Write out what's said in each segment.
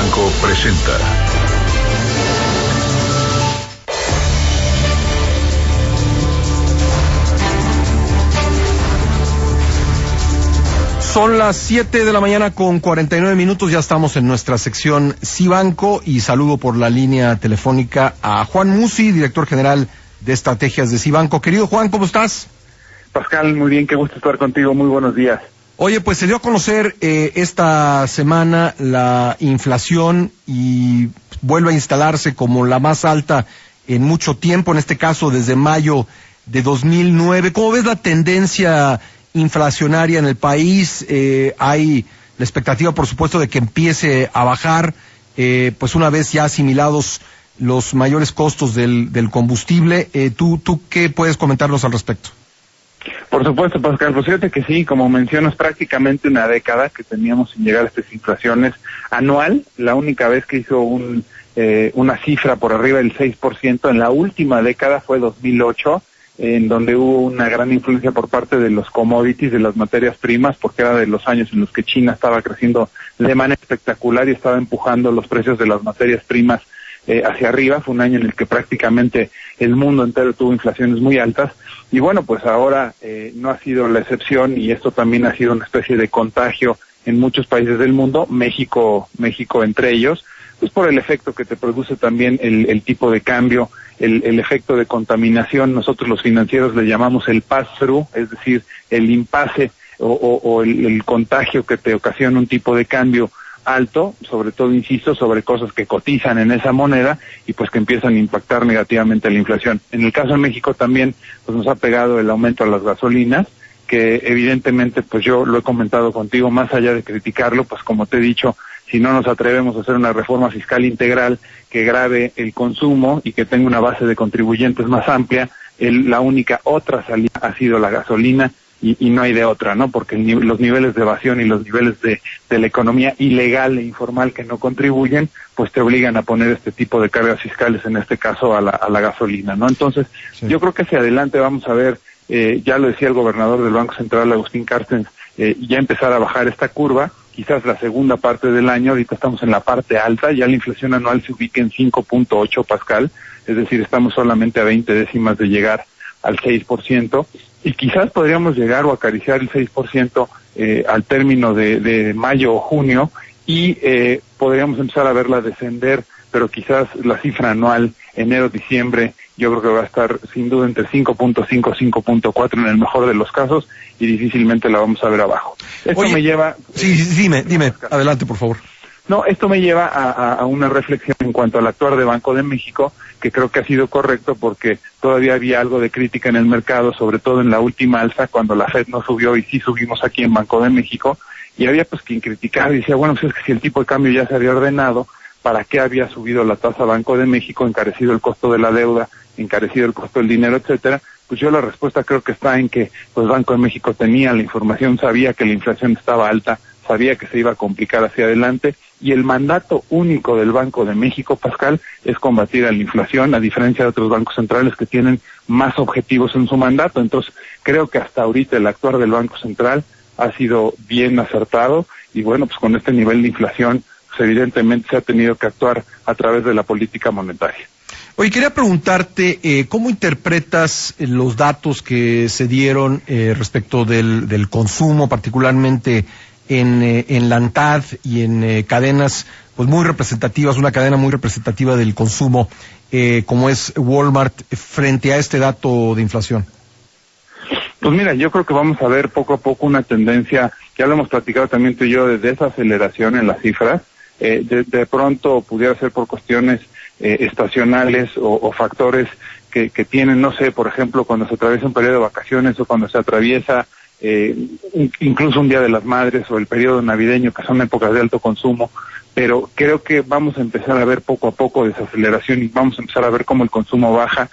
Cibanco presenta. Son las 7 de la mañana con 49 minutos, ya estamos en nuestra sección Cibanco y saludo por la línea telefónica a Juan Musi, director general de estrategias de Cibanco. Querido Juan, ¿cómo estás? Pascal, muy bien, qué gusto estar contigo, muy buenos días. Oye, pues se dio a conocer esta semana la inflación y vuelve a instalarse como la más alta en mucho tiempo, en este caso desde mayo de 2009. ¿Cómo ves la tendencia inflacionaria en el país? Hay la expectativa, por supuesto, de que empiece a bajar, pues una vez ya asimilados los mayores costos del combustible. ¿Tú qué puedes comentarnos al respecto? Por supuesto, Pascal, pues fíjate que sí, como mencionas, prácticamente una década que teníamos sin llegar a estas inflaciones anual. La única vez que hizo una cifra por arriba del 6% en la última década fue 2008, en donde hubo una gran influencia por parte de los commodities, de las materias primas, porque era de los años en los que China estaba creciendo de manera espectacular y estaba empujando los precios de las materias primas hacia arriba. Fue un año en el que prácticamente el mundo entero tuvo inflaciones muy altas, y bueno, pues ahora no ha sido la excepción, y esto también ha sido una especie de contagio en muchos países del mundo, México entre ellos, pues por el efecto que te produce también el tipo de cambio, el efecto de contaminación. Nosotros los financieros le llamamos el pass-through, es decir, el impasse o el contagio que te ocasiona un tipo de cambio alto, sobre todo, insisto, sobre cosas que cotizan en esa moneda y pues que empiezan a impactar negativamente la inflación. En el caso de México también pues nos ha pegado el aumento a las gasolinas, que evidentemente pues yo lo he comentado contigo, más allá de criticarlo, pues como te he dicho, si no nos atrevemos a hacer una reforma fiscal integral que grave el consumo y que tenga una base de contribuyentes más amplia, la única otra salida ha sido la gasolina, y no hay de otra, ¿no? Porque los niveles de evasión y los niveles de la economía ilegal e informal que no contribuyen, pues te obligan a poner este tipo de cargas fiscales, en este caso a la gasolina, ¿no? Entonces, sí, yo creo que hacia adelante vamos a ver, ya lo decía el gobernador del Banco Central, Agustín Carstens, ya empezar a bajar esta curva. Quizás la segunda parte del año, ahorita estamos en la parte alta, ya la inflación anual se ubica en 5.8, Pascal, es decir, estamos solamente a 20 décimas de llegar al 6%, y quizás podríamos llegar o acariciar el 6% al término de mayo o junio, y podríamos empezar a verla descender, pero quizás la cifra anual, enero-diciembre, yo creo que va a estar sin duda entre 5.5 y 5.4 en el mejor de los casos, y difícilmente la vamos a ver abajo. Esto me lleva... Sí, dime, adelante, por favor. No, esto me lleva a una reflexión en cuanto al actuar de Banco de México, que creo que ha sido correcto, porque todavía había algo de crítica en el mercado, sobre todo en la última alza, cuando la FED no subió y sí subimos aquí en Banco de México, y había pues quien criticaba y decía, bueno, pues es que si el tipo de cambio ya se había ordenado, ¿para qué había subido la tasa Banco de México, encarecido el costo de la deuda, encarecido el costo del dinero, etcétera? Pues yo la respuesta creo que está en que pues Banco de México tenía la información, sabía que la inflación estaba alta, sabía que se iba a complicar hacia adelante, y el mandato único del Banco de México, Pascal, es combatir a la inflación, a diferencia de otros bancos centrales que tienen más objetivos en su mandato. Entonces, creo que hasta ahorita el actuar del Banco Central ha sido bien acertado, y bueno, pues con este nivel de inflación, pues evidentemente se ha tenido que actuar a través de la política monetaria. Oye, quería preguntarte, ¿cómo interpretas los datos que se dieron respecto del consumo, particularmente en la ANTAD y en cadenas pues muy representativas, una cadena muy representativa del consumo, como es Walmart, frente a este dato de inflación? Pues mira, yo creo que vamos a ver poco a poco una tendencia, ya lo hemos platicado también tú y yo, de desaceleración en las cifras. De pronto pudiera ser por cuestiones estacionales o factores que tienen, no sé, por ejemplo, cuando se atraviesa un periodo de vacaciones, o cuando se atraviesa incluso un Día de las Madres o el periodo navideño, que son épocas de alto consumo, pero creo que vamos a empezar a ver poco a poco desaceleración, y vamos a empezar a ver cómo el consumo baja.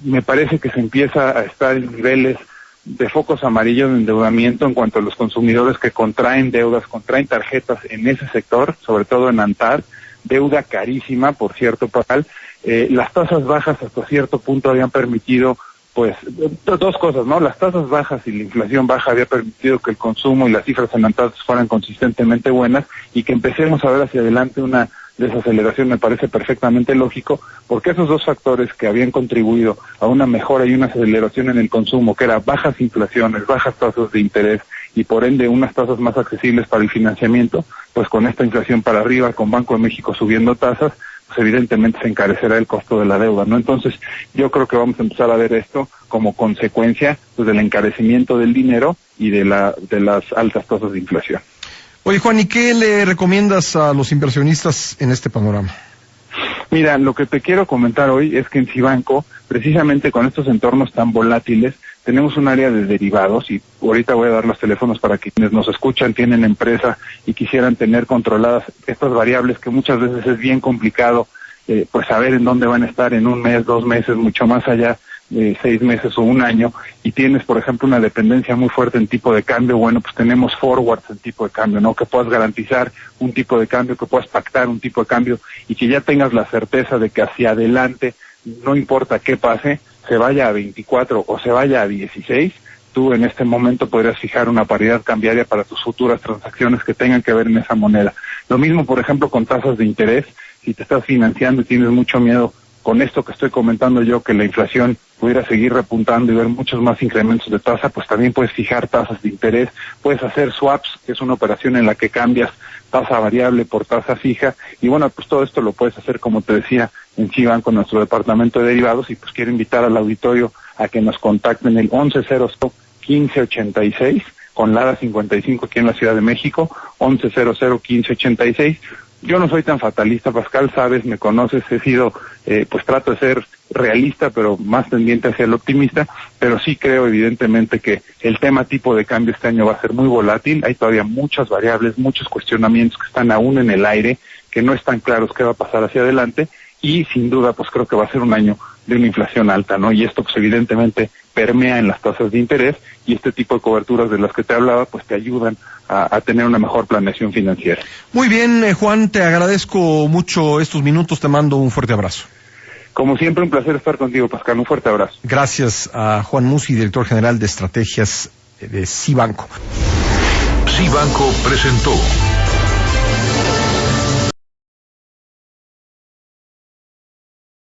Me parece que se empieza a estar en niveles de focos amarillos de endeudamiento en cuanto a los consumidores que contraen deudas, contraen tarjetas en ese sector, sobre todo en ANTAD, deuda carísima, por cierto, Pascal. Las tasas bajas hasta cierto punto habían permitido pues dos cosas, ¿no? Las tasas bajas y la inflación baja había permitido que el consumo y las cifras en tasas fueran consistentemente buenas, y que empecemos a ver hacia adelante una desaceleración me parece perfectamente lógico, porque esos dos factores que habían contribuido a una mejora y una aceleración en el consumo, que era bajas inflaciones, bajas tasas de interés y por ende unas tasas más accesibles para el financiamiento, pues con esta inflación para arriba, con Banco de México subiendo tasas, pues evidentemente se encarecerá el costo de la deuda, ¿no? Entonces, yo creo que vamos a empezar a ver esto como consecuencia, pues, del encarecimiento del dinero y de las altas tasas de inflación. Oye, Juan, ¿y qué le recomiendas a los inversionistas en este panorama? Mira, lo que te quiero comentar hoy es que en Cibanco, precisamente con estos entornos tan volátiles, tenemos un área de derivados, y ahorita voy a dar los teléfonos para quienes nos escuchan, tienen empresa y quisieran tener controladas estas variables, que muchas veces es bien complicado, pues saber en dónde van a estar en un mes, 2 meses, mucho más allá de 6 meses o un año, y tienes, por ejemplo, una dependencia muy fuerte en tipo de cambio. Bueno, pues tenemos forwards en tipo de cambio, ¿no? Que puedas garantizar un tipo de cambio, que puedas pactar un tipo de cambio, y que ya tengas la certeza de que hacia adelante, no importa qué pase, se vaya a 24 o se vaya a 16, tú en este momento podrías fijar una paridad cambiaria para tus futuras transacciones que tengan que ver en esa moneda. Lo mismo, por ejemplo, con tasas de interés. Si te estás financiando y tienes mucho miedo con esto que estoy comentando yo, que la inflación pudiera seguir repuntando y ver muchos más incrementos de tasa, pues también puedes fijar tasas de interés, puedes hacer swaps, que es una operación en la que cambias tasa variable por tasa fija, y bueno, pues todo esto lo puedes hacer, como te decía, en Cibanco, con nuestro departamento de derivados, y pues quiero invitar al auditorio a que nos contacten el 1100-1586, con Lada 55 aquí en la Ciudad de México, 1100-1586. Yo no soy tan fatalista, Pascal, sabes, me conoces, he sido, pues trato de ser realista, pero más tendiente hacia el optimista, pero sí creo evidentemente que el tema tipo de cambio este año va a ser muy volátil, hay todavía muchas variables, muchos cuestionamientos que están aún en el aire, que no están claros qué va a pasar hacia adelante, y sin duda pues creo que va a ser un año de una inflación alta, ¿no? Y esto pues evidentemente permea en las tasas de interés, y este tipo de coberturas de las que te hablaba pues te ayudan a tener una mejor planeación financiera. Muy bien, Juan, te agradezco mucho estos minutos, te mando un fuerte abrazo. Como siempre, un placer estar contigo, Pascal, un fuerte abrazo. Gracias a Juan Musi, director general de estrategias de Cibanco. Cibanco presentó